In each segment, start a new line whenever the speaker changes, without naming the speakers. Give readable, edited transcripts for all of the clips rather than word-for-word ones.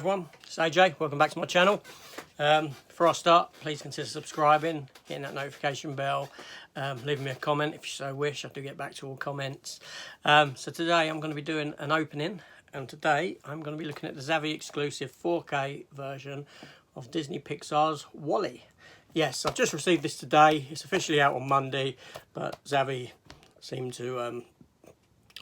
everyone, it's AJ, welcome back to my channel. Before I start, please consider subscribing, hitting that notification bell, leaving me a comment if you so wish. I do get back to all comments. So today I'm going to be doing an opening, and today I'm going to be looking at the Zavvi exclusive 4K version of Disney Pixar's WALL-E. Yes, I've just received this today. It's officially out on Monday, but Zavvi seemed to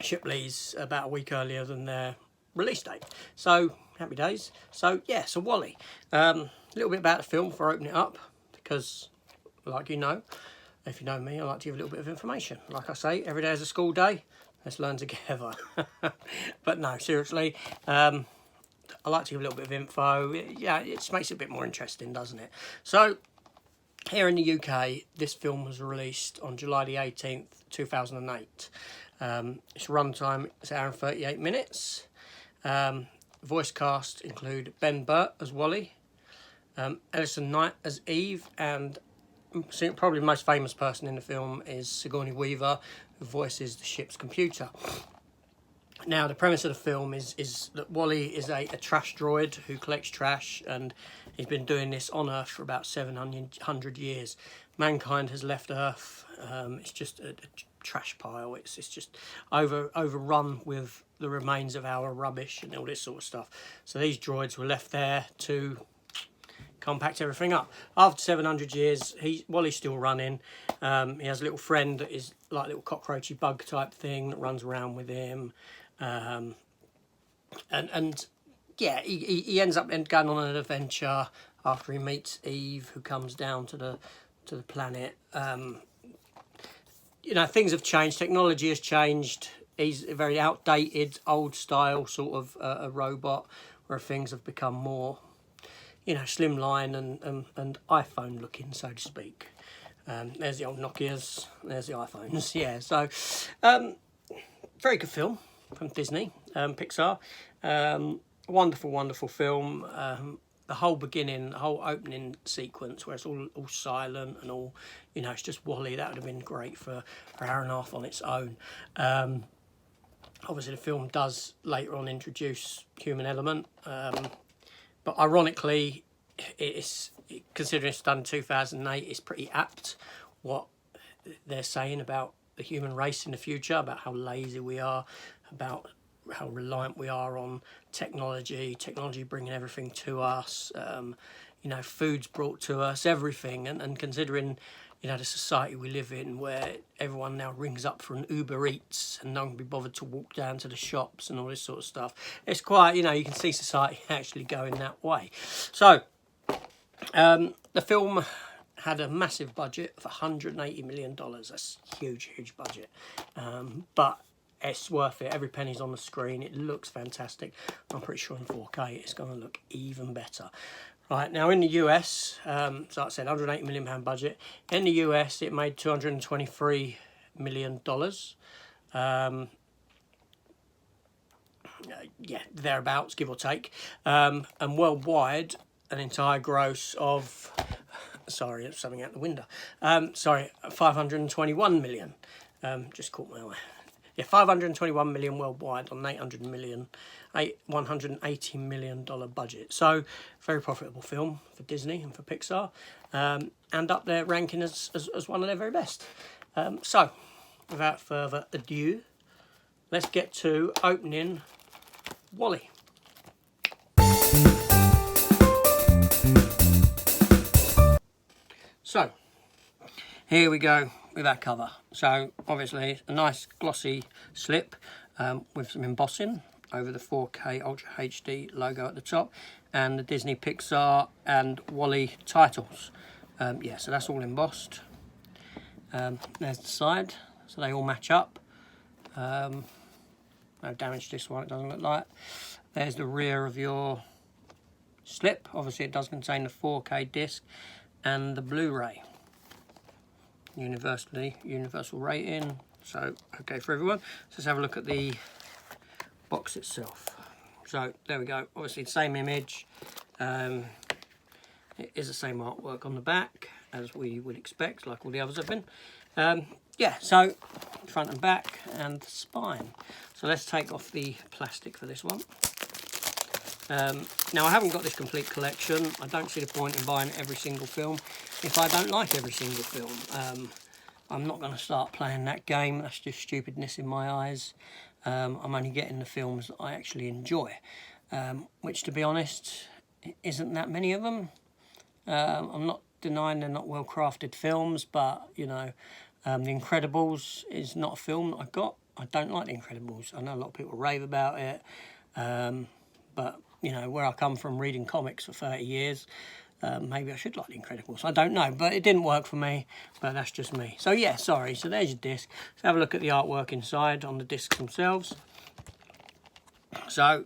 ship these about a week earlier than their release date. So happy days. So yeah, so WALL-E. A little bit about the film before I open it up, because like you know, if you know me, I like to give a little bit of information. Like I say, every day is a school day. Let's learn together. But no, seriously, I like to give a little bit of info. Yeah, it just makes it a bit more interesting, doesn't it? So here in the UK, this film was released on July the 18th, 2008. Its runtime is an hour and 38 minutes. Voice cast include Ben Burt as Wally, Alison Knight as Eve, and probably the most famous person in the film is Sigourney Weaver, who voices the ship's computer. Now, the premise of the film is that Wally is a trash droid who collects trash, and he's been doing this on Earth for about 700 years. Mankind has left Earth. It's just a trash pile. It's just overrun with the remains of our rubbish and all this sort of stuff. So these droids were left there to compact everything up. After 700 years, Wally's still running. He has a little friend that is like a little cockroachy bug type thing that runs around with him. And yeah, he ends up going on an adventure after he meets Eve, who comes down to the planet. You know, things have changed. Technology has changed. He's a very outdated, old style sort of a robot, where things have become more, you know, slimline and iPhone looking, so to speak. There's the old Nokias, there's the iPhones. Yeah, so very good film from Disney, Pixar. Wonderful, wonderful film. The whole beginning, the whole opening sequence where it's all silent and all, you know, it's just WALL-E. That would have been great for an hour and a half on its own. Obviously, the film does later on introduce human element, but ironically, considering it's done in 2008, it's pretty apt what they're saying about the human race in the future, about how lazy we are, about how reliant we are on technology bringing everything to us, you know, food's brought to us, everything, and considering, you know, the society we live in where everyone now rings up for an Uber Eats and no one can be bothered to walk down to the shops and all this sort of stuff. It's quite, you know, you can see society actually going that way. So the film had a massive budget of $180 million. That's a huge budget, but it's worth it. Every penny's on the screen. It looks fantastic. I'm pretty sure in 4K it's going to look even better. Right, now in the US, so like I said, £180 million budget. In the US, it made $223 million. Yeah, thereabouts, give or take. And worldwide, an entire gross of, sorry, there's something out the window. 521 million. Just caught my eye. Yeah, 521 million worldwide on $180 million budget. So, very profitable film for Disney and for Pixar, and up there ranking as one of their very best. So, without further ado, let's get to opening WALL-E. So, here we go with our cover. So obviously a nice glossy slip with some embossing over the 4K Ultra HD logo at the top, and the Disney Pixar and WALL-E titles. Yeah, so that's all embossed. There's the side, so they all match up. No damage to this one, it doesn't look like. There's the rear of your slip. Obviously it does contain the 4K disc and the Blu-ray. Universal rating, so okay for everyone. So let's have a look at the box itself. So there we go, obviously the same image. It is the same artwork on the back as we would expect, like all the others have been. Yeah, so front and back and the spine. So let's take off the plastic for this one. Now, I haven't got this complete collection. I don't see the point in buying every single film if I don't like every single film. I'm not going to start playing that game. That's just stupidness in my eyes. I'm only getting the films that I actually enjoy, which, to be honest, isn't that many of them. I'm not denying they're not well-crafted films, but, you know, The Incredibles is not a film that I got. I don't like The Incredibles. I know a lot of people rave about it, but, you know, where I come from reading comics for 30 years, maybe I should like The Incredibles. I don't know, but it didn't work for me, but that's just me. So, yeah, sorry. So there's your disc. Let's have a look at the artwork inside on the discs themselves. So,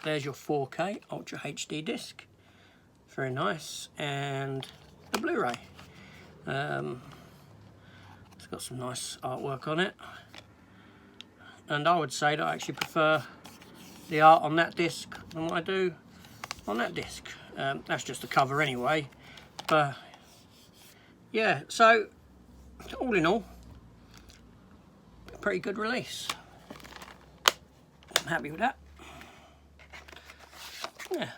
there's your 4K Ultra HD disc. Very nice. And the Blu-ray. It's got some nice artwork on it. And I would say that I actually prefer the art on that disc than what I do on that disc. That's just the cover anyway. But yeah, so all in all, a pretty good release. I'm happy with that. Yeah.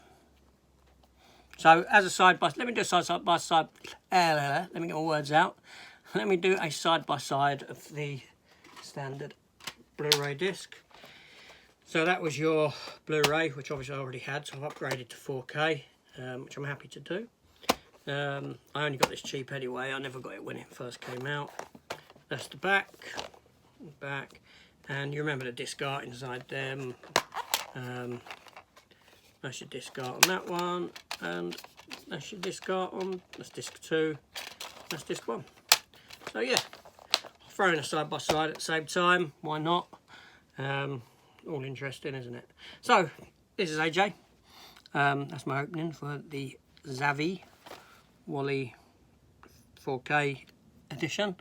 So as a side by, let me do a side by side. Let me get my words out. Let me do a side by side of the standard Blu-ray disc. So that was your Blu-ray, which obviously I already had, so I've upgraded to 4K, which I'm happy to do. I only got this cheap anyway. I never got it when it first came out. That's the back, and you remember the disc art inside them. That's your disc art on that one, and that's your disc art on, that's disc 2, that's disc 1. So yeah, throwing a side by side at the same time, why not? All interesting, isn't it? So, this is AJ. That's my opening for the Zavvi Wally 4K edition.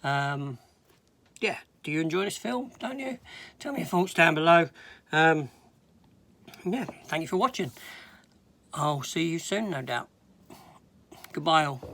Yeah, do you enjoy this film? Don't you? Tell me your thoughts down below. Yeah, thank you for watching. I'll see you soon, no doubt. Goodbye all.